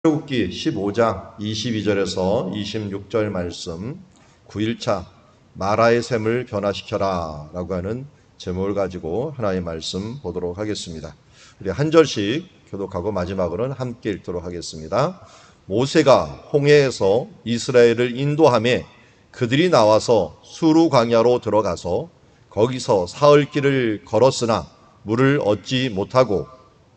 출애굽기 15장 22절에서 26절 말씀 9일차 마라의 샘을 변화시켜라 라고 하는 제목을 가지고 하나의 말씀 보도록 하겠습니다. 우리 한 절씩 교독하고 마지막으로는 함께 읽도록 하겠습니다. 모세가 홍해에서 이스라엘을 인도하며 그들이 나와서 수르 광야로 들어가서 거기서 사흘 길을 걸었으나 물을 얻지 못하고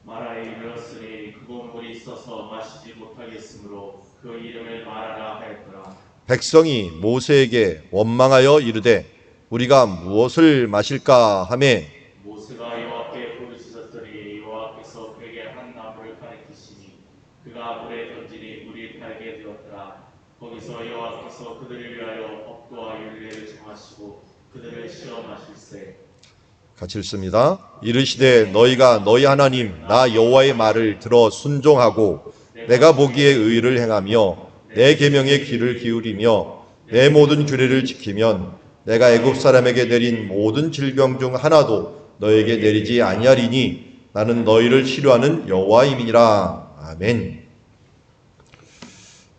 마라에 이르렀으니 그곳 물이 있어서 마시지 못하겠으므로 그 이름을 마라라 하였더라. 백성이 모세에게 원망하여 이르되 우리가 무엇을 마실까 하매 모세가 여호와께 부르짖었더니 여호와께서 그에게 한 나무를 가리키시니 그가 물에 던지니 물이 달게 되었더라. 거기서 여호와께서 그들을 위하여 법도와 율례를 정하시고 그들을 시험하실세. 같이 읽습니다. 이르시되 너희가 너희 하나님 나 여호와의 말을 들어 순종하고 내가 보기에 의를 행하며 내 계명에 귀를 기울이며 내 모든 규례를 지키면 내가 애굽 사람에게 내린 모든 질병 중 하나도 너에게 내리지 아니하리니 나는 너희를 치료하는 여호와임이니라. 아멘.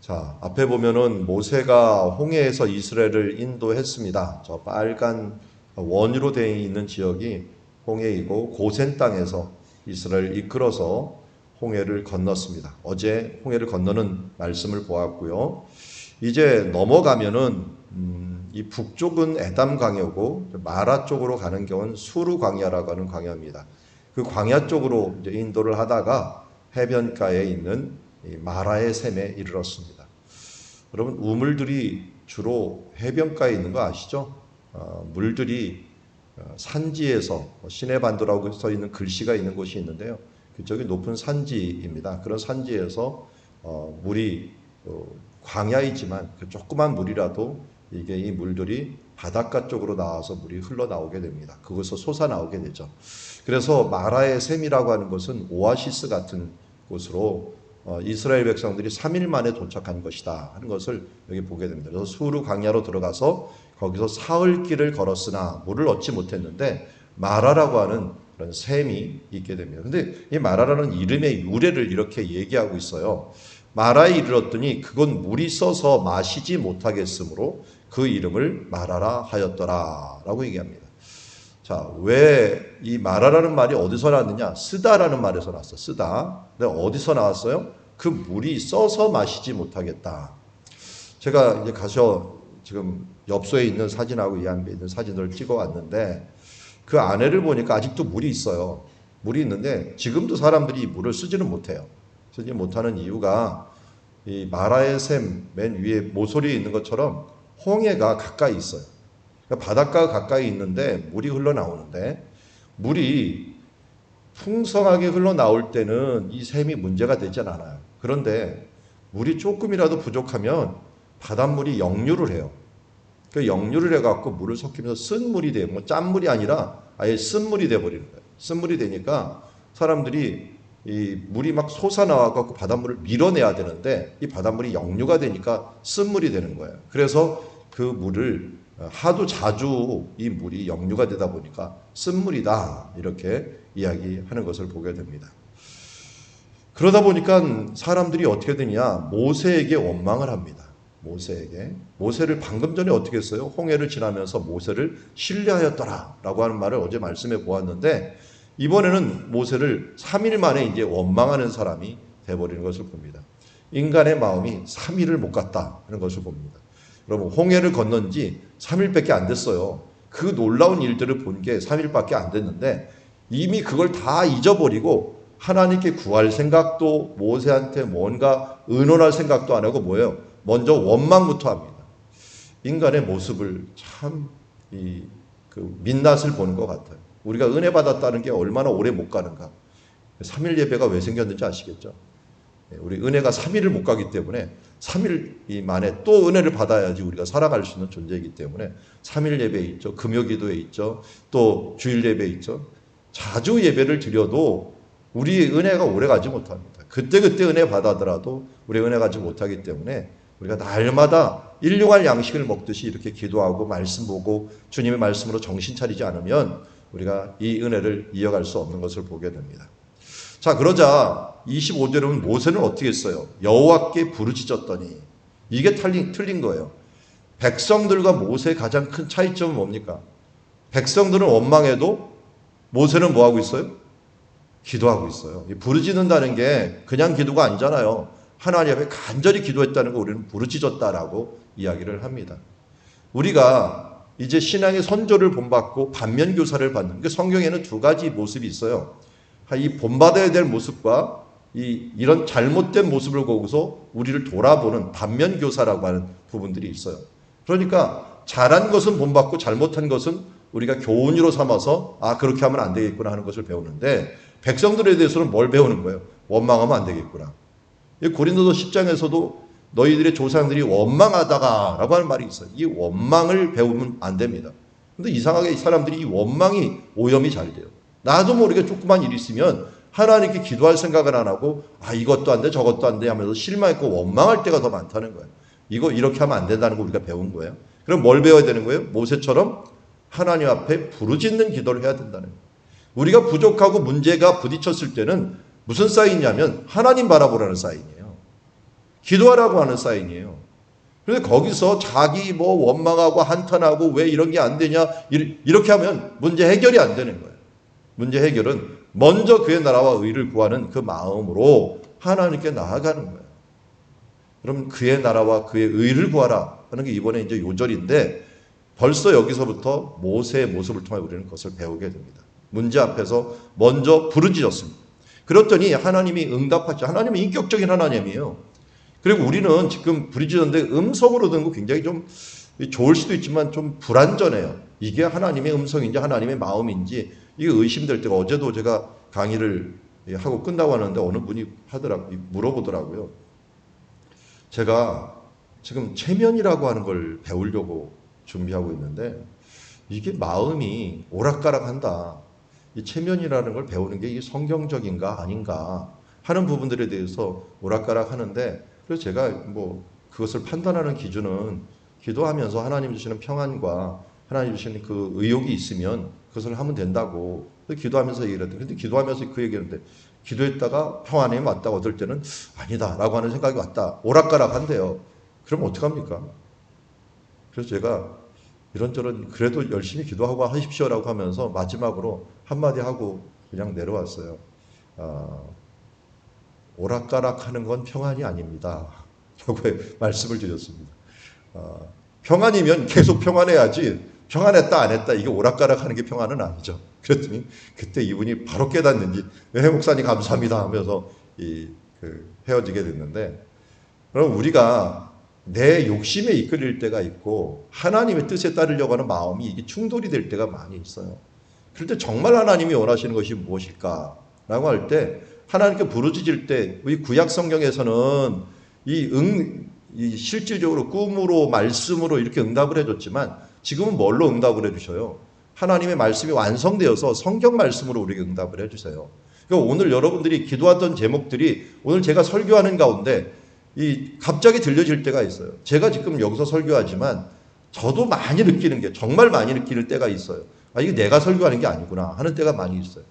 자, 앞에 보면은 모세가 홍해에서 이스라엘을 인도했습니다. 저 빨간 원으로 되어 있는 지역이 홍해이고 고센 땅에서 이스라엘을 이끌어서 홍해를 건넜습니다. 어제 홍해를 건너는 말씀을 보았고요. 이제 넘어가면은 이 북쪽은 에담 광야고 마라 쪽으로 가는 경우는 수르 광야라고 하는 광야입니다. 그 광야 쪽으로 이제 인도를 하다가 해변가에 있는 이 마라의 샘에 이르렀습니다. 여러분 우물들이 주로 해변가에 있는 거 아시죠? 물들이 산지에서 시내반도라고 써 있는 글씨가 있는 곳이 있는데요. 그쪽이 높은 산지입니다. 그런 산지에서 물이 광야이지만 그 조그만 물이라도 이게 이 물들이 바닷가 쪽으로 나와서 물이 흘러나오게 됩니다. 그것에서 솟아나오게 되죠. 그래서 마라의 샘이라고 하는 것은 오아시스 같은 곳으로 이스라엘 백성들이 3일 만에 도착한 것이다 하는 것을 여기 보게 됩니다. 그래서 수르 광야로 들어가서 거기서 사흘 길을 걸었으나 물을 얻지 못했는데 마라라고 하는 그런 샘이 있게 됩니다. 근데 이 마라라는 이름의 유래를 이렇게 얘기하고 있어요. 마라에 이르렀더니 그건 물이 써서 마시지 못하겠으므로 그 이름을 마라라 하였더라 라고 얘기합니다. 자, 왜 이 마라라는 말이 어디서 나왔느냐? 쓰다라는 말에서 나왔어. 쓰다. 근데 어디서 나왔어요? 그 물이 써서 마시지 못하겠다. 제가 이제 가서 지금 엽서에 있는 사진하고 이 안에 있는 사진을 찍어 왔는데 그 안에를 보니까 아직도 물이 있어요. 물이 있는데 지금도 사람들이 이 물을 쓰지는 못해요. 쓰지 못하는 이유가 이 마라의 샘 맨 위에 모서리에 있는 것처럼 홍해가 가까이 있어요. 그러니까 바닷가가 가까이 있는데 물이 흘러나오는데 물이 풍성하게 흘러나올 때는 이 샘이 문제가 되지 않아요. 그런데 물이 조금이라도 부족하면 바닷물이 역류를 해요. 그 역류를 해갖고 물을 섞이면서 쓴 물이 돼요. 뭐 짠물이 아니라 아예 쓴 물이 돼버리는 거예요. 쓴 물이 되니까 사람들이 이 물이 막 솟아나와갖고 바닷물을 밀어내야 되는데 이 바닷물이 역류가 되니까 쓴 물이 되는 거예요. 그래서 그 물을 하도 자주 이 물이 역류가 되다 보니까 쓴물이다 이렇게 이야기하는 것을 보게 됩니다. 그러다 보니까 사람들이 어떻게 되냐 모세에게 원망을 합니다. 모세를 방금 전에 어떻게 했어요? 홍해를 지나면서 모세를 신뢰하였더라 라고 하는 말을 어제 말씀해 보았는데 이번에는 모세를 3일 만에 이제 원망하는 사람이 돼버리는 것을 봅니다. 인간의 마음이 3일을 못 갔다 하는 것을 봅니다. 여러분 홍해를 건넌 지 3일밖에 안 됐어요. 그 놀라운 일들을 본 게 3일밖에 안 됐는데 이미 그걸 다 잊어버리고 하나님께 구할 생각도 모세한테 뭔가 의논할 생각도 안 하고 뭐예요? 먼저 원망부터 합니다. 인간의 모습을 참 민낯을 보는 것 같아요. 우리가 은혜 받았다는 게 얼마나 오래 못 가는가. 3일 예배가 왜 생겼는지 아시겠죠? 우리 은혜가 3일을 못 가기 때문에 3일 만에 또 은혜를 받아야지 우리가 살아갈 수 있는 존재이기 때문에 3일 예배에 있죠. 금요기도에 있죠. 또 주일 예배에 있죠. 자주 예배를 드려도 우리의 은혜가 오래 가지 못합니다. 그때그때 은혜 받아더라도 우리 은혜 가지 못하기 때문에 우리가 날마다 일용할 양식을 먹듯이 이렇게 기도하고 말씀 보고 주님의 말씀으로 정신 차리지 않으면 우리가 이 은혜를 이어갈 수 없는 것을 보게 됩니다. 자, 그러자 25절에 보면 모세는 어떻게 했어요? 여호와께 부르짖었더니, 이게 틀린 거예요. 백성들과 모세의 가장 큰 차이점은 뭡니까? 백성들은 원망해도 모세는 뭐 하고 있어요? 기도하고 있어요. 부르짖는다는 게 그냥 기도가 아니잖아요. 하나님 앞에 간절히 기도했다는 거 우리는 부르짖었다라고 이야기를 합니다. 우리가 이제 신앙의 선조를 본받고 반면 교사를 받는, 그 성경에는 두 가지 모습이 있어요. 이 본받아야 될 모습과 이런 잘못된 모습을 보고서 우리를 돌아보는 반면 교사라고 하는 부분들이 있어요. 그러니까 잘한 것은 본받고 잘못한 것은 우리가 교훈으로 삼아서 그렇게 하면 안 되겠구나 하는 것을 배우는데, 백성들에 대해서는 뭘 배우는 거예요? 원망하면 안 되겠구나. 고린도서 10장에서도 너희들의 조상들이 원망하다가 라고 하는 말이 있어요. 이 원망을 배우면 안 됩니다. 근데 이상하게 이 사람들이 이 원망이 오염이 잘 돼요. 나도 모르게 조그만 일이 있으면 하나님께 기도할 생각을 안 하고 이것도 안 돼 저것도 안 돼 하면서 실망했고 원망할 때가 더 많다는 거예요. 이거 이렇게 하면 안 된다는 거 우리가 배운 거예요. 그럼 뭘 배워야 되는 거예요? 모세처럼 하나님 앞에 부르짖는 기도를 해야 된다는 거예요. 우리가 부족하고 문제가 부딪혔을 때는 무슨 사인이냐면 하나님 바라보라는 사인이에요. 기도하라고 하는 사인이에요. 그런데 거기서 자기 원망하고 한탄하고 왜 이런 게 안 되냐 이렇게 하면 문제 해결이 안 되는 거예요. 문제 해결은 먼저 그의 나라와 의를 구하는 그 마음으로 하나님께 나아가는 거예요. 그럼 그의 나라와 그의 의를 구하라 하는 게 이번에 이제 요절인데, 벌써 여기서부터 모세의 모습을 통해 우리는 그것을 배우게 됩니다. 문제 앞에서 먼저 부르짖었습니다. 그랬더니 하나님이 응답하죠. 하나님은 인격적인 하나님이에요. 그리고 우리는 지금 부르짖었는데 음성으로 듣는 거 굉장히 좀 좋을 수도 있지만 좀 불안전해요. 이게 하나님의 음성인지 하나님의 마음인지 이게 의심될 때가, 어제도 제가 강의를 하고 끝나고 하는데 어느 분이 물어보더라고요. 제가 지금 체면이라고 하는 걸 배우려고 준비하고 있는데 이게 마음이 오락가락한다. 이 체면이라는 걸 배우는 게 이게 성경적인가 아닌가 하는 부분들에 대해서 오락가락 하는데, 그래서 제가 그것을 판단하는 기준은 기도하면서 하나님 주시는 평안과 하나님 주시는 그 의욕이 있으면 그것을 하면 된다고 기도하면서 얘기를 했는데, 근데 기도하면서 그 얘기했는데 기도했다가 평안이 왔다고 어떨 때는 아니다라고 하는 생각이 왔다. 오락가락한데요. 그럼 어떡합니까? 그래서 제가 이런저런 그래도 열심히 기도하고 하십시오라고 하면서 마지막으로 한마디 하고 그냥 내려왔어요. 오락가락하는 건 평안이 아닙니다. 라고 말씀을 드렸습니다. 평안이면 계속 평안해야지, 평안했다 안 했다 이게 오락가락하는 게 평안은 아니죠. 그랬더니 그때 이분이 바로 깨닫는지 목사님 감사합니다 하면서 헤어지게 됐는데, 그럼 우리가 내 욕심에 이끌릴 때가 있고 하나님의 뜻에 따르려고 하는 마음이 이게 충돌이 될 때가 많이 있어요. 그럴 때 정말 하나님이 원하시는 것이 무엇일까라고 할 때 하나님께 부르짖을 때, 우리 구약 성경에서는 실질적으로 꿈으로 말씀으로 이렇게 응답을 해줬지만 지금은 뭘로 응답을 해주셔요? 하나님의 말씀이 완성되어서 성경 말씀으로 우리에게 응답을 해주세요. 그러니까 오늘 여러분들이 기도하던 제목들이 오늘 제가 설교하는 가운데 갑자기 들려질 때가 있어요. 제가 지금 여기서 설교하지만 저도 많이 느끼는 게, 정말 많이 느끼는 때가 있어요. 이게 내가 설교하는 게 아니구나 하는 때가 많이 있어요.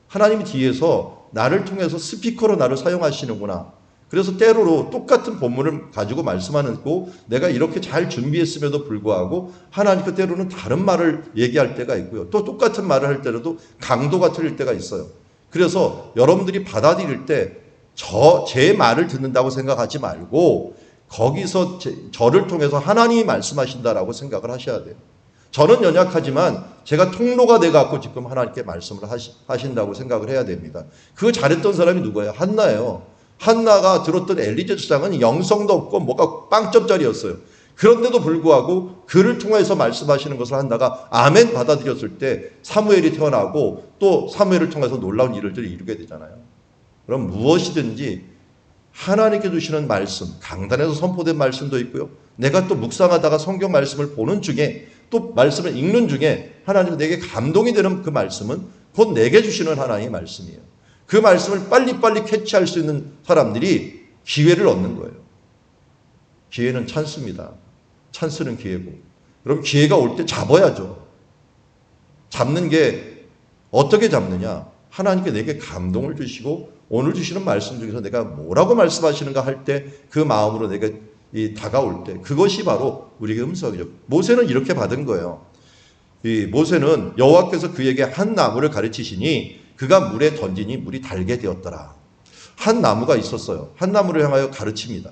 하나님이 뒤에서 나를 통해서 스피커로 나를 사용하시는구나. 그래서 때로로 똑같은 본문을 가지고 말씀하는 거 내가 이렇게 잘 준비했음에도 불구하고 하나님께 때로는 다른 말을 얘기할 때가 있고요. 또 똑같은 말을 할 때로도 강도가 틀릴 때가 있어요. 그래서 여러분들이 받아들일 때 제 말을 듣는다고 생각하지 말고 거기서 저를 통해서 하나님이 말씀하신다라고 생각을 하셔야 돼요. 저는 연약하지만 제가 통로가 돼갖고 지금 하나님께 말씀을 하신다고 생각을 해야 됩니다. 그거 잘했던 사람이 누구예요? 한나예요. 한나가 들었던 엘리제 주장은 영성도 없고 뭐가 빵점짜리였어요. 그런데도 불구하고 그를 통해서 말씀하시는 것을 한나가 아멘 받아들였을 때 사무엘이 태어나고 또 사무엘을 통해서 놀라운 일들을 이루게 되잖아요. 그럼 무엇이든지 하나님께 주시는 말씀, 강단에서 선포된 말씀도 있고요. 내가 또 묵상하다가 성경 말씀을 보는 중에 또 말씀을 읽는 중에 하나님 내게 감동이 되는 그 말씀은 곧 내게 주시는 하나님의 말씀이에요. 그 말씀을 빨리빨리 캐치할 수 있는 사람들이 기회를 얻는 거예요. 기회는 찬스입니다. 찬스는 기회고. 그럼 기회가 올 때 잡아야죠. 잡는 게 어떻게 잡느냐? 하나님께 내게 감동을 주시고 오늘 주시는 말씀 중에서 내가 뭐라고 말씀하시는가 할 때 그 마음으로 내가 다가올 때 그것이 바로 우리에게 음성이죠. 모세는 이렇게 받은 거예요. 이 모세는 여호와께서 그에게 한 나무를 가르치시니 그가 물에 던지니 물이 달게 되었더라. 한 나무가 있었어요. 한 나무를 향하여 가르칩니다.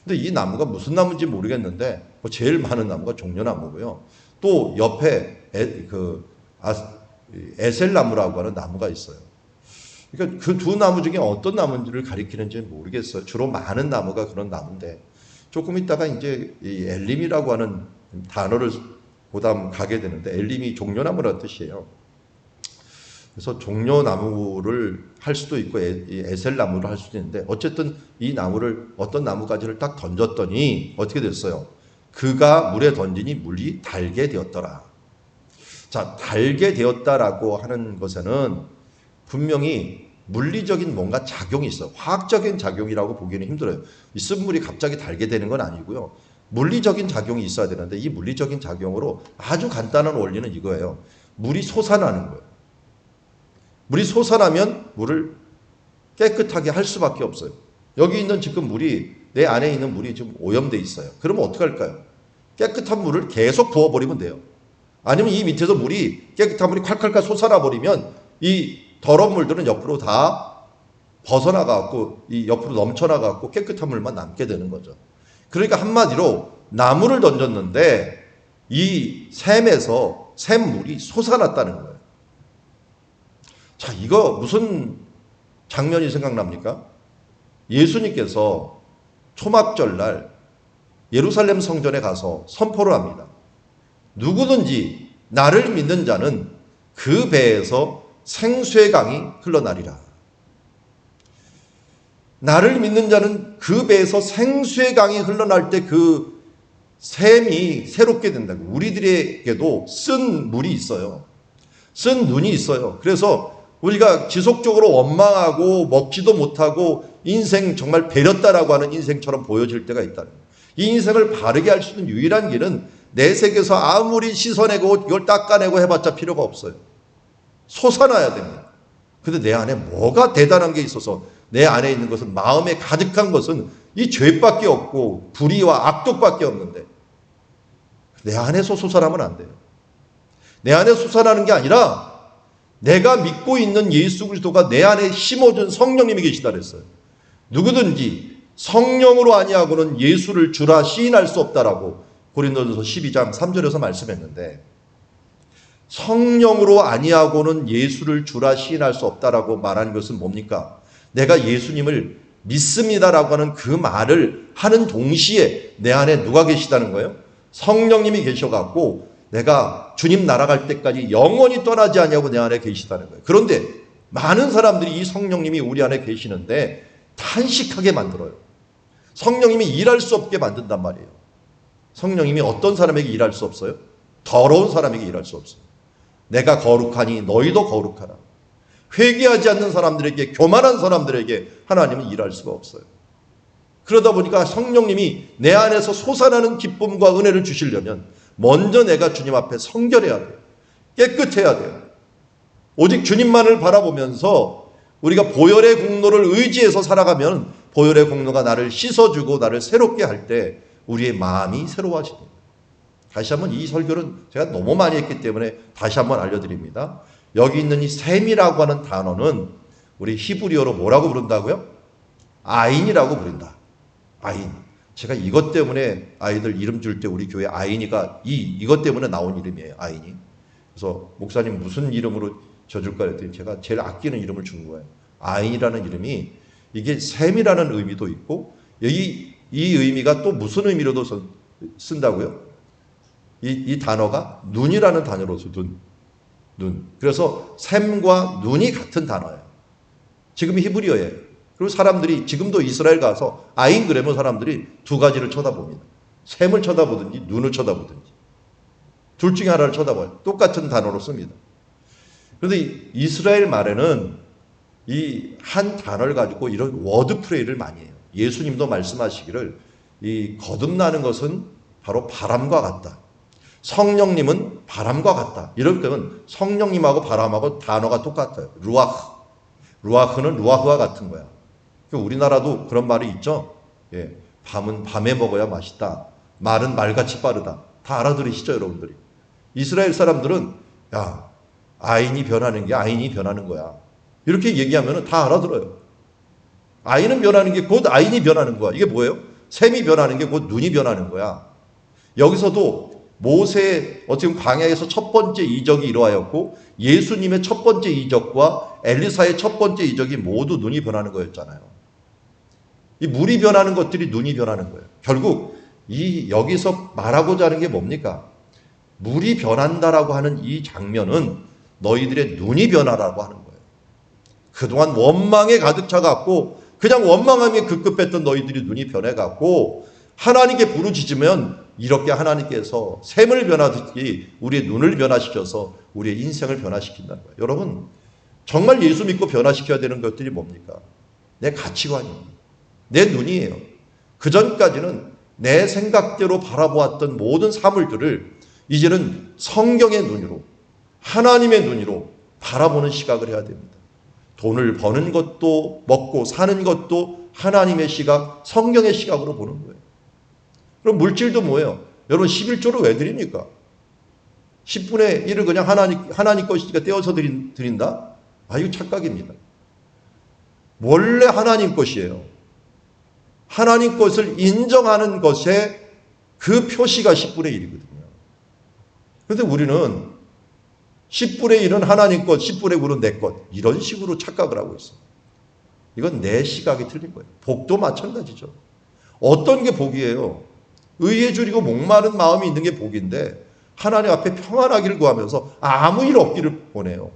근데 이 나무가 무슨 나무인지 모르겠는데 제일 많은 나무가 종려나무고요. 또 옆에 에셀나무라고 하는 나무가 있어요. 그러니까 그 두 나무 중에 어떤 나무인지를 가리키는지 모르겠어요. 주로 많은 나무가 그런 나무인데 조금 있다가 이제 이 엘림이라고 하는 단어를 보다 가게 되는데 엘림이 종려나무라는 뜻이에요. 그래서 종려나무를 할 수도 있고 에셀나무를 할 수도 있는데 어쨌든 이 나무를 어떤 나무가지를 딱 던졌더니 어떻게 됐어요? 그가 물에 던지니 물이 달게 되었더라. 자, 달게 되었다라고 하는 것에는 분명히 물리적인 뭔가 작용이 있어요. 화학적인 작용이라고 보기는 힘들어요. 이 쓴물이 갑자기 달게 되는 건 아니고요. 물리적인 작용이 있어야 되는데 이 물리적인 작용으로 아주 간단한 원리는 이거예요. 물이 솟아나는 거예요. 물이 솟아나면 물을 깨끗하게 할 수밖에 없어요. 여기 있는 지금 물이 내 안에 있는 물이 지금 오염돼 있어요. 그러면 어떻게 할까요? 깨끗한 물을 계속 부어버리면 돼요. 아니면 이 밑에서 물이 깨끗한 물이 콸콸콸 솟아나 버리면 이 더러운 물들은 옆으로 다 벗어나가고 이 옆으로 넘쳐나가고 깨끗한 물만 남게 되는 거죠. 그러니까 한마디로 나무를 던졌는데 이 샘에서 샘물이 솟아났다는 거예요. 자, 이거 무슨 장면이 생각납니까? 예수님께서 초막절날 예루살렘 성전에 가서 선포를 합니다. 누구든지 나를 믿는 자는 그 배에서 생수의 강이 흘러나리라. 나를 믿는 자는 그 배에서 생수의 강이 흘러날 때 그 샘이 새롭게 된다고. 우리들에게도 쓴 물이 있어요. 쓴 눈이 있어요. 그래서 우리가 지속적으로 원망하고 먹지도 못하고 인생 정말 배렸다라고 하는 인생처럼 보여질 때가 있다는 거예요. 이 인생을 바르게 할 수 있는 유일한 길은 내 세계에서 아무리 씻어내고 이걸 닦아내고 해봤자 필요가 없어요. 솟아나야 됩니다. 근데 내 안에 뭐가 대단한 게 있어서 내 안에 있는 것은 마음에 가득한 것은 이 죄밖에 없고 불의와 악독밖에 없는데 내 안에서 솟아나면 안 돼요. 내 안에 솟아나는 게 아니라 내가 믿고 있는 예수 그리스도가 내 안에 심어준 성령님이 계시다 그랬어요. 누구든지 성령으로 아니하고는 예수를 주라 시인할 수 없다라고 고린도전서 12장 3절에서 말씀했는데 성령으로 아니하고는 예수를 주라 시인할 수 없다라고 말하는 것은 뭡니까? 내가 예수님을 믿습니다라고 하는 그 말을 하는 동시에 내 안에 누가 계시다는 거예요? 성령님이 계셔갖고 내가 주님 날아갈 때까지 영원히 떠나지 않냐고 내 안에 계시다는 거예요. 그런데 많은 사람들이 이 성령님이 우리 안에 계시는데 탄식하게 만들어요. 성령님이 일할 수 없게 만든단 말이에요. 성령님이 어떤 사람에게 일할 수 없어요? 더러운 사람에게 일할 수 없어요. 내가 거룩하니 너희도 거룩하라. 회개하지 않는 사람들에게, 교만한 사람들에게 하나님은 일할 수가 없어요. 그러다 보니까 성령님이 내 안에서 솟아나는 기쁨과 은혜를 주시려면 먼저 내가 주님 앞에 성결해야 돼요. 깨끗해야 돼요. 오직 주님만을 바라보면서 우리가 보혈의 공로를 의지해서 살아가면 보혈의 공로가 나를 씻어주고 나를 새롭게 할 때 우리의 마음이 새로워집니다. 다시 한번 이 설교는 제가 너무 많이 했기 때문에 다시 한번 알려드립니다. 여기 있는 이 셈이라고 하는 단어는 우리 히브리어로 뭐라고 부른다고요? 아인이라고 부른다. 아인. 제가 이것 때문에 아이들 이름 줄 때 우리 교회 아인이가 이것 때문에 나온 이름이에요. 아인이. 그래서 목사님 무슨 이름으로 져줄까 했더니 제가 제일 아끼는 이름을 준 거예요. 아인이라는 이름이 이게 셈이라는 의미도 있고 여기 이 의미가 또 무슨 의미로도 쓴다고요? 이 단어가 눈이라는 단어로서 눈. 그래서 샘과 눈이 같은 단어예요. 지금 히브리어예요. 그리고 사람들이 지금도 이스라엘 가서 아인 그러면 사람들이 두 가지를 쳐다봅니다. 샘을 쳐다보든지 눈을 쳐다보든지. 둘 중에 하나를 쳐다봐요. 똑같은 단어로 씁니다. 그런데 이스라엘 말에는 이 한 단어를 가지고 이런 워드 플레이를 많이 해요. 예수님도 말씀하시기를 이 거듭나는 것은 바로 바람과 같다. 성령님은 바람과 같다. 이럴 때는 성령님하고 바람하고 단어가 똑같아요. 루아흐. 루아흐는 루아흐와 같은 거야. 우리나라도 그런 말이 있죠. 예, 밤은 밤에 먹어야 맛있다. 말은 말같이 빠르다. 다 알아들으시죠, 여러분들이? 이스라엘 사람들은 야, 아인이 변하는 게 아인이 변하는 거야. 이렇게 얘기하면 다 알아들어요. 아인은 변하는 게 곧 아인이 변하는 거야. 이게 뭐예요? 샘이 변하는 게 곧 눈이 변하는 거야. 여기서도 모세의 어떻게 보면 광야에서 첫 번째 이적이 이루어졌고 예수님의 첫 번째 이적과 엘리사의 첫 번째 이적이 모두 눈이 변하는 거였잖아요. 이 물이 변하는 것들이 눈이 변하는 거예요. 결국 여기서 말하고자 하는 게 뭡니까? 물이 변한다라고 하는 이 장면은 너희들의 눈이 변하라고 하는 거예요. 그동안 원망에 가득 차갖고 그냥 원망함에 급급했던 너희들이 눈이 변해갖고 하나님께 부르짖으면 이렇게 하나님께서 샘을 변화시키듯이 우리의 눈을 변화시켜서 우리의 인생을 변화시킨다는 거예요. 여러분, 정말 예수 믿고 변화시켜야 되는 것들이 뭡니까? 내 가치관이에요. 내 눈이에요. 그전까지는 내 생각대로 바라보았던 모든 사물들을 이제는 성경의 눈으로, 하나님의 눈으로 바라보는 시각을 해야 됩니다. 돈을 버는 것도 먹고 사는 것도 하나님의 시각, 성경의 시각으로 보는 거예요. 그럼 물질도 뭐예요? 여러분 11조를 왜 드립니까? 10분의 1을 그냥 하나님 것이니까 떼어서 드린다? 아, 이거 착각입니다. 원래 하나님 것이에요. 하나님 것을 인정하는 것에 그 표시가 10분의 1이거든요. 그런데 우리는 10분의 1은 하나님 것, 10분의 9는 내 것. 이런 식으로 착각을 하고 있어요. 이건 내 시각이 틀린 거예요. 복도 마찬가지죠. 어떤 게 복이에요? 의에 줄이고 목마른 마음이 있는 게 복인데 하나님 앞에 평안하기를 구하면서 아무 일 없기를 원해요.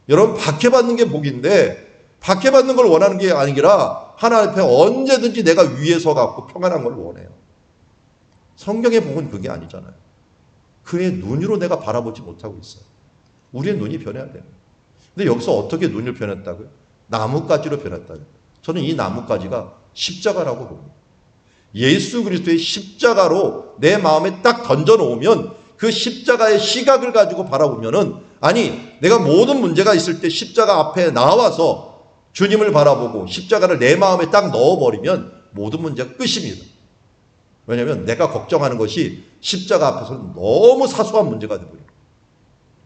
여러분 박해받는 게 복인데 박해받는 걸 원하는 게 아니라 하나님 앞에 언제든지 내가 위에 서갖고 평안한 걸 원해요. 성경의 복은 그게 아니잖아요. 그의 눈으로 내가 바라보지 못하고 있어요. 우리의 눈이 변해야 돼요. 근데 여기서 어떻게 눈을 변했다고요? 나뭇가지로 변했다고요. 저는 이 나뭇가지가 십자가라고 봅니다. 예수 그리스도의 십자가로 내 마음에 딱 던져놓으면 그 십자가의 시각을 가지고 바라보면은 아니 내가 모든 문제가 있을 때 십자가 앞에 나와서 주님을 바라보고 십자가를 내 마음에 딱 넣어버리면 모든 문제가 끝입니다. 왜냐하면 내가 걱정하는 것이 십자가 앞에서는 너무 사소한 문제가 되버려요.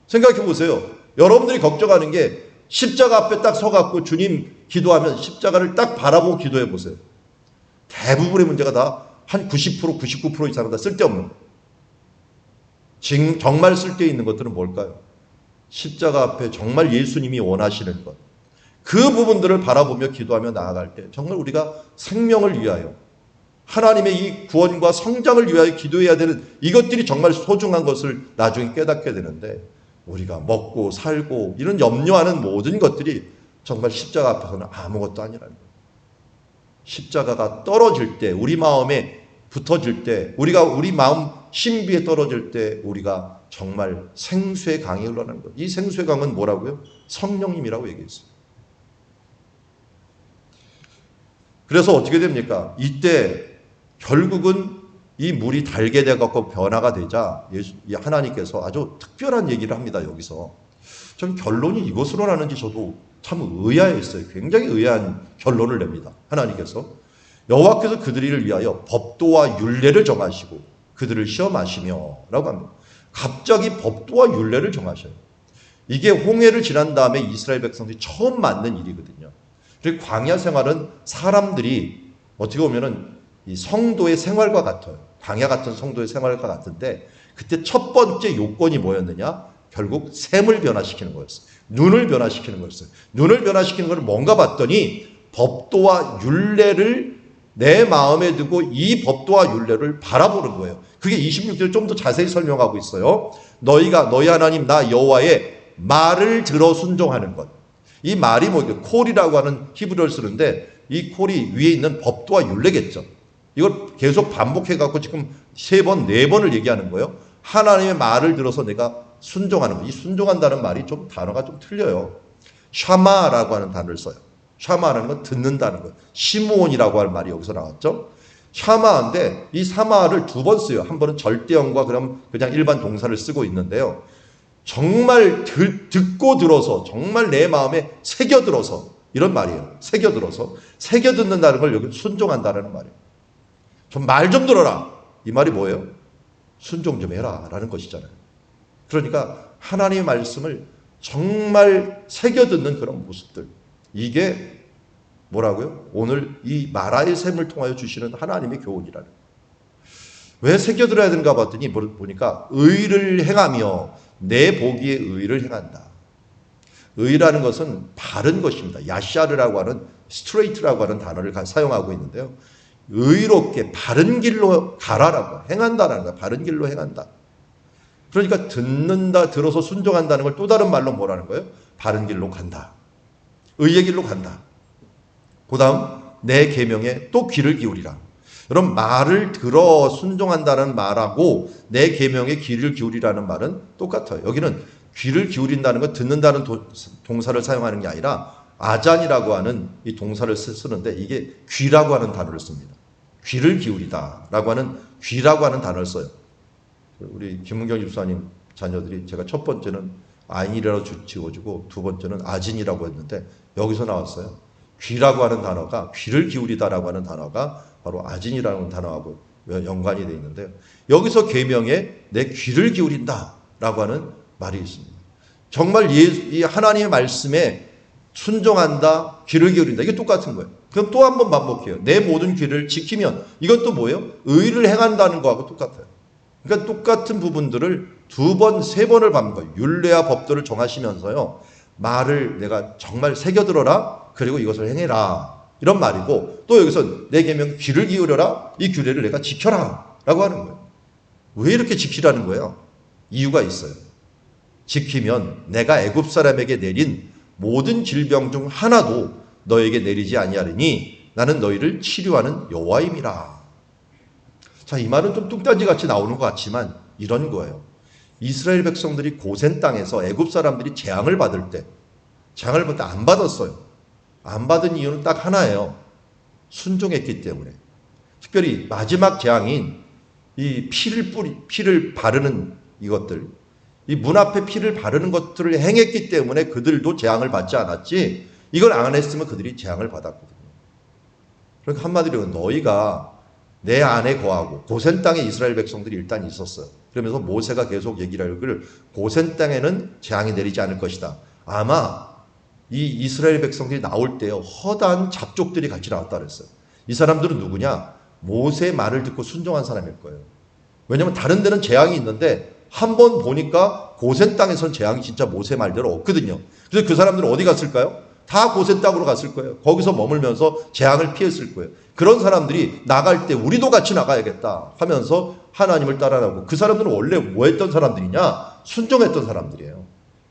생각해 보세요. 여러분들이 걱정하는 게 십자가 앞에 딱 서갖고 주님 기도하면 십자가를 딱 바라보고 기도해 보세요. 대부분의 문제가 다 한 90%, 99% 이상은 다 쓸데없는 거예요. 정말 쓸데있는 것들은 뭘까요? 십자가 앞에 정말 예수님이 원하시는 것. 그 부분들을 바라보며 기도하며 나아갈 때 정말 우리가 생명을 위하여 하나님의 이 구원과 성장을 위하여 기도해야 되는 이것들이 정말 소중한 것을 나중에 깨닫게 되는데 우리가 먹고 살고 이런 염려하는 모든 것들이 정말 십자가 앞에서는 아무것도 아니라는 거예요. 십자가가 떨어질 때 우리 마음에 붙어질 때 우리가 우리 마음 신비에 떨어질 때 우리가 정말 생수의 강이 흘러나는 거예요. 이 생수의 강은 뭐라고요? 성령님이라고 얘기했어요. 그래서 어떻게 됩니까? 이때 결국은 이 물이 달게 돼갖고 변화가 되자 하나님께서 아주 특별한 얘기를 합니다. 여기서 전 결론이 이것으로 나는지 저도 참 의아했어요. 굉장히 의아한 결론을 냅니다. 하나님께서 여호와께서 그들을 위하여 법도와 율례를 정하시고 그들을 시험하시며 라고 합니다. 갑자기 법도와 율례를 정하셔요. 이게 홍해를 지난 다음에 이스라엘 백성들이 처음 맞는 일이거든요. 그리고 광야 생활은 사람들이 어떻게 보면은 이 성도의 생활과 같아요. 광야 같은 성도의 생활과 같은데 그때 첫 번째 요건이 뭐였느냐? 결국 샘을 변화시키는 거였어요. 눈을 변화시키는 거였어요. 눈을 변화시키는 걸 뭔가 봤더니 법도와 율례를 내 마음에 두고 이 법도와 율례를 바라보는 거예요. 그게 26절에 좀 더 자세히 설명하고 있어요. 너희 하나님 나 여호와의 말을 들어 순종하는 것. 이 말이 뭐예요? 콜이라고 하는 히브리어를 쓰는데 이 콜이 위에 있는 법도와 율례겠죠. 이걸 계속 반복해갖고 지금 3번, 4번을 얘기하는 거예요. 하나님의 말을 들어서 내가 순종하는 거. 이 순종한다는 말이 좀 단어가 좀 틀려요. 샤마라고 하는 단어를 써요. 샤마라는 건 듣는다는 거예요. 시므온이라고 하는 말이 여기서 나왔죠. 샤마인데 이 사마를 2번 써요. 한 번은 절대형과 그냥 일반 동사를 쓰고 있는데요. 정말 듣고 들어서 정말 내 마음에 새겨들어서 이런 말이에요. 새겨들어서. 새겨듣는다는 걸 여기 순종한다는 말이에요. 좀 말 좀 들어라. 이 말이 뭐예요? 순종 좀 해라 라는 것이잖아요. 그러니까 하나님의 말씀을 정말 새겨듣는 그런 모습들. 이게 뭐라고요? 오늘 이 마라의 샘을 통하여 주시는 하나님의 교훈이라는 거예요. 왜 새겨들어야 되는가 봤더니 보니까 의를 행하며 내 보기에 의를 행한다. 의라는 것은 바른 것입니다. 야샤르라고 하는 스트레이트라고 하는 단어를 사용하고 있는데요. 의롭게 바른 길로 가라라고 행한다라는 거야. 바른 길로 행한다. 그러니까 듣는다, 들어서 순종한다는 걸 또 다른 말로 뭐라는 거예요? 바른 길로 간다. 의의 길로 간다. 그 다음 내 계명에 또 귀를 기울이라. 여러분 말을 들어 순종한다는 말하고 내 계명에 귀를 기울이라는 말은 똑같아요. 여기는 귀를 기울인다는 건 듣는다는 동사를 사용하는 게 아니라 아잔이라고 하는 이 동사를 쓰는데 이게 귀라고 하는 단어를 씁니다. 귀를 기울이다라고 하는 귀라고 하는 단어를 써요. 우리 김문경 집사님 자녀들이 제가 첫 번째는 아인이라고 지어주고 두 번째는 아진이라고 했는데 여기서 나왔어요. 귀라고 하는 단어가 귀를 기울이다라고 하는 단어가 바로 아진이라는 단어하고 연관이 되어 있는데요. 여기서 계명에 내 귀를 기울인다라고 하는 말이 있습니다. 정말 이 하나님의 말씀에 순종한다, 귀를 기울인다. 이게 똑같은 거예요. 그럼 또 한 번 반복해요. 내 모든 귀를 지키면 이것도 뭐예요? 의를 행한다는 거하고 똑같아요. 그러니까 똑같은 부분들을 두 번, 세 번을 반복해요. 율례와 법도를 정하시면서요. 말을 내가 정말 새겨들어라. 그리고 이것을 행해라. 이런 말이고 또 여기서 내 계명 귀를 기울여라. 이 규례를 내가 지켜라. 라고 하는 거예요. 왜 이렇게 지키라는 거예요? 이유가 있어요. 지키면 내가 애굽 사람에게 내린 모든 질병 중 하나도 너에게 내리지 아니하리니 나는 너희를 치료하는 여호와임이라. 자, 이 말은 좀 뚱딴지 같이 나오는 것 같지만 이런 거예요. 이스라엘 백성들이 고센 땅에서 애굽 사람들이 재앙을 받을 때 안 받았어요. 안 받은 이유는 딱 하나예요. 순종했기 때문에. 특별히 마지막 재앙인 이 피를 바르는 이것들, 이 문 앞에 피를 바르는 것들을 행했기 때문에 그들도 재앙을 받지 않았지, 이걸 안 했으면 그들이 재앙을 받았거든요. 그러니까 한마디로 너희가 내 안에 거하고 고센 땅에 이스라엘 백성들이 일단 있었어요. 그러면서 모세가 계속 얘기를 하기를 고센 땅에는 재앙이 내리지 않을 것이다. 아마 이 이스라엘 백성들이 나올 때요, 허다한 잡족들이 같이 나왔다 그랬어요. 이 사람들은 누구냐? 모세의 말을 듣고 순종한 사람일 거예요. 왜냐하면 다른 데는 재앙이 있는데 한 번 보니까 고센 땅에선 재앙이 진짜 모세 말대로 없거든요. 그래서 그 사람들은 어디 갔을까요? 다 고센 땅으로 갔을 거예요. 거기서 머물면서 재앙을 피했을 거예요. 그런 사람들이 나갈 때 우리도 같이 나가야겠다 하면서 하나님을 따라가고, 그 사람들은 원래 뭐 했던 사람들이냐? 순종했던 사람들이에요.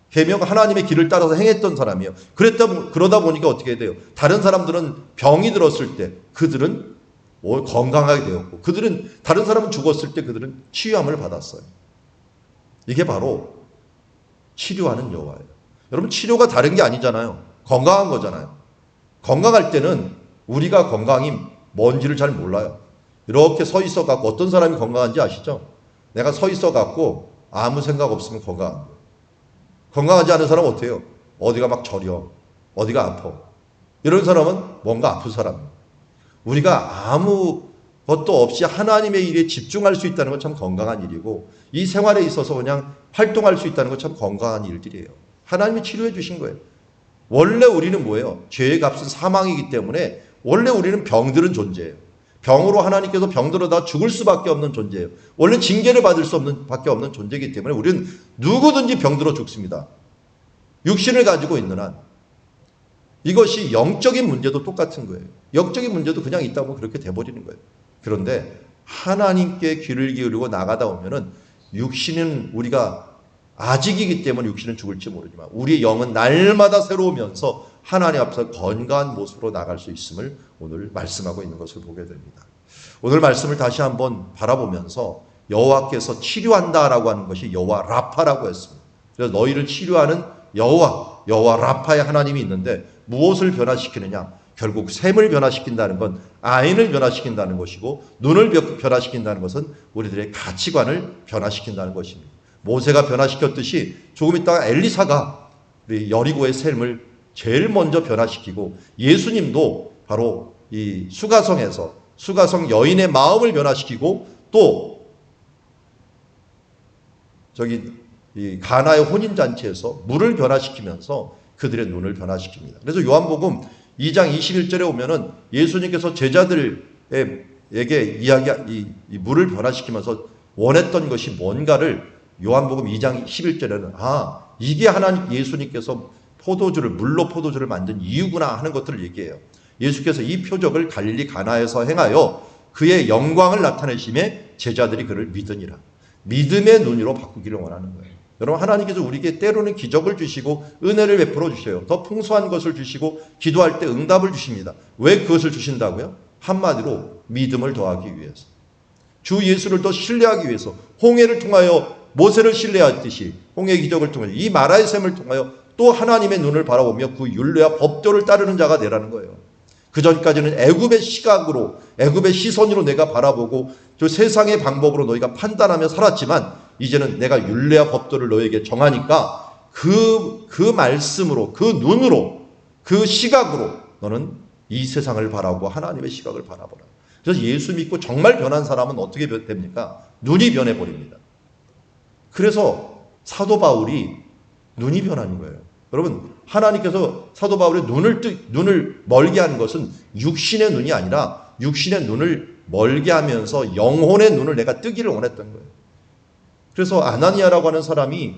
계명 하나님의 길을 따라서 행했던 사람이에요. 그러다 보니까 어떻게 돼요? 다른 사람들은 병이 들었을 때 그들은 건강하게 되었고, 그들은 다른 사람은 죽었을 때 그들은 치유함을 받았어요. 이게 바로 치료하는 여호와예요. 여러분, 치료가 다른 게 아니잖아요. 건강한 거잖아요. 건강할 때는 우리가 건강이 뭔지를 잘 몰라요. 이렇게 서 있어 갖고, 어떤 사람이 건강한지 아시죠? 내가 서 있어 갖고 아무 생각 없으면 건강한 거예요. 건강하지 않은 사람은 어떻게 해요? 어디가 막 저려, 어디가 아파. 이런 사람은 뭔가 아픈 사람이에요. 우리가 아무것도 없이 하나님의 일에 집중할 수 있다는 건 참 건강한 일이고, 이 생활에 있어서 그냥 활동할 수 있다는 건 참 건강한 일들이에요. 하나님이 치료해 주신 거예요. 원래 우리는 뭐예요? 죄의 값은 사망이기 때문에 원래 우리는 병들은 존재예요. 병으로 하나님께서 병들어다 죽을 수밖에 없는 존재예요. 원래 징계를 받을 수 없는 밖에 없는 존재이기 때문에 우리는 누구든지 병들어 죽습니다. 육신을 가지고 있는 한. 이것이 영적인 문제도 똑같은 거예요. 영적인 문제도 그냥 있다 보면 그렇게 돼버리는 거예요. 그런데 하나님께 귀를 기울이고 나가다 보면은 육신은 우리가 아직이기 때문에 육신은 죽을지 모르지만 우리의 영은 날마다 새로우면서 하나님 앞에서 건강한 모습으로 나갈 수 있음을 오늘 말씀하고 있는 것을 보게 됩니다. 오늘 말씀을 다시 한번 바라보면서 여호와께서 치료한다라고 하는 것이 여호와 라파라고 했습니다. 그래서 너희를 치료하는 여호와 라파의 하나님이 있는데 무엇을 변화시키느냐? 결국 샘을 변화시킨다는 건 아인을 변화시킨다는 것이고, 눈을 변화시킨다는 것은 우리들의 가치관을 변화시킨다는 것입니다. 모세가 변화시켰듯이 조금 있다가 엘리사가 우리 여리고의 샘을 제일 먼저 변화시키고 예수님도 바로 이 수가성 여인의 마음을 변화시키고 또 이 가나의 혼인잔치에서 물을 변화시키면서 그들의 눈을 변화시킵니다. 그래서 요한복음 2장 21절에 오면은 예수님께서 제자들에게 이 물을 변화시키면서 원했던 것이 뭔가를 요한복음 2장 11절에는 이게 하나님 예수님께서 물로 포도주를 만든 이유구나 하는 것들을 얘기해요. 예수께서 이 표적을 갈릴리 가나에서 행하여 그의 영광을 나타내심에 제자들이 그를 믿으니라. 믿음의 눈으로 바꾸기를 원하는 거예요. 여러분, 하나님께서 우리에게 때로는 기적을 주시고 은혜를 베풀어 주셔요. 더 풍성한 것을 주시고 기도할 때 응답을 주십니다. 왜 그것을 주신다고요? 한마디로 믿음을 더하기 위해서. 주 예수를 더 신뢰하기 위해서. 홍해를 통하여 모세를 신뢰했듯이 홍해 기적을 통하여 이 마라의 샘을 통하여 또 하나님의 눈을 바라보며 그 율례와 법도를 따르는 자가 되라는 거예요. 그 전까지는 애굽의 시각으로, 애굽의 시선으로 내가 바라보고 저 세상의 방법으로 너희가 판단하며 살았지만 이제는 내가 율례와 법도를 너희에게 정하니까 그 말씀으로, 그 눈으로, 그 시각으로 너는 이 세상을 바라보고 하나님의 시각을 바라보라. 그래서 예수 믿고 정말 변한 사람은 어떻게 됩니까? 눈이 변해버립니다. 그래서 사도 바울이 눈이 변하는 거예요. 여러분, 하나님께서 사도 바울의 눈을 멀게 하는 것은 육신의 눈이 아니라 육신의 눈을 멀게 하면서 영혼의 눈을 내가 뜨기를 원했던 거예요. 그래서 아나니아라고 하는 사람이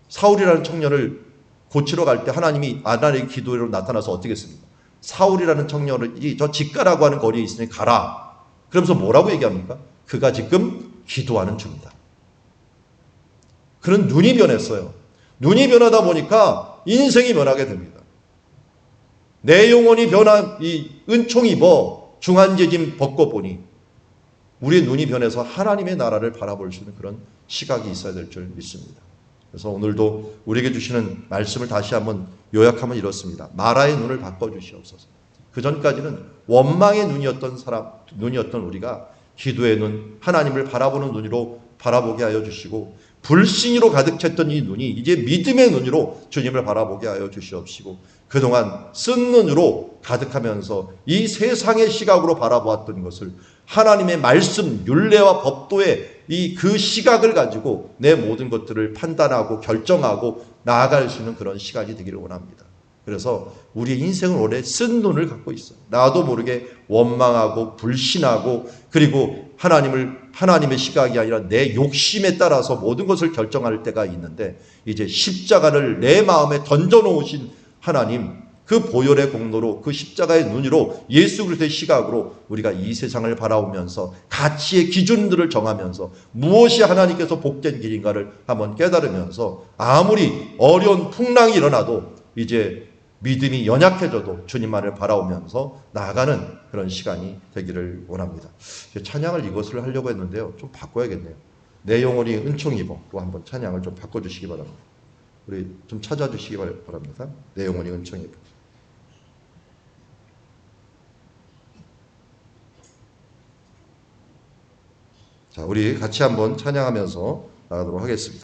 사울이라는 청년을 고치러 갈 때 하나님이 아나니아의 기도로 나타나서 어떻게 했습니까? 사울이라는 청년이 저 직가라고 하는 거리에 있으니 가라. 그러면서 뭐라고 얘기합니까? 그가 지금 기도하는 중이다. 그런 눈이 변했어요. 눈이 변하다 보니까 인생이 변하게 됩니다. 내 영혼이 이 은총 입어 중한제짐 벗고 보니 우리의 눈이 변해서 하나님의 나라를 바라볼 수 있는 그런 시각이 있어야 될 줄 믿습니다. 그래서 오늘도 우리에게 주시는 말씀을 다시 한번 요약하면 이렇습니다. 마라의 눈을 바꿔주시옵소서. 그 전까지는 원망의 눈이었던 우리가 기도의 눈, 하나님을 바라보는 눈으로 바라보게 하여 주시고 불신으로 가득 찼던 이 눈이 이제 믿음의 눈으로 주님을 바라보게 하여 주시옵시고 그동안 쓴 눈으로 가득하면서 이 세상의 시각으로 바라보았던 것을 하나님의 말씀, 율례와 법도의 그 시각을 가지고 내 모든 것들을 판단하고 결정하고 나아갈 수 있는 그런 시간이 되기를 원합니다. 그래서 우리의 인생은 원래 쓴 눈을 갖고 있어요. 나도 모르게 원망하고 불신하고 그리고 하나님의 시각이 아니라 내 욕심에 따라서 모든 것을 결정할 때가 있는데 이제 십자가를 내 마음에 던져놓으신 하나님 그 보혈의 공로로 그 십자가의 눈으로 예수 그리스도의 시각으로 우리가 이 세상을 바라보면서 가치의 기준들을 정하면서 무엇이 하나님께서 복된 길인가를 한번 깨달으면서 아무리 어려운 풍랑이 일어나도 이제 믿음이 연약해져도 주님만을 바라오면서 나아가는 그런 시간이 되기를 원합니다. 찬양을 이것을 하려고 했는데요. 좀 바꿔야겠네요. 내 영혼이 은총 입어. 또 한번 찬양을 좀 바꿔주시기 바랍니다. 우리 좀 찾아주시기 바랍니다. 내 영혼이 은총 입어. 자, 우리 같이 한번 찬양하면서 나가도록 하겠습니다.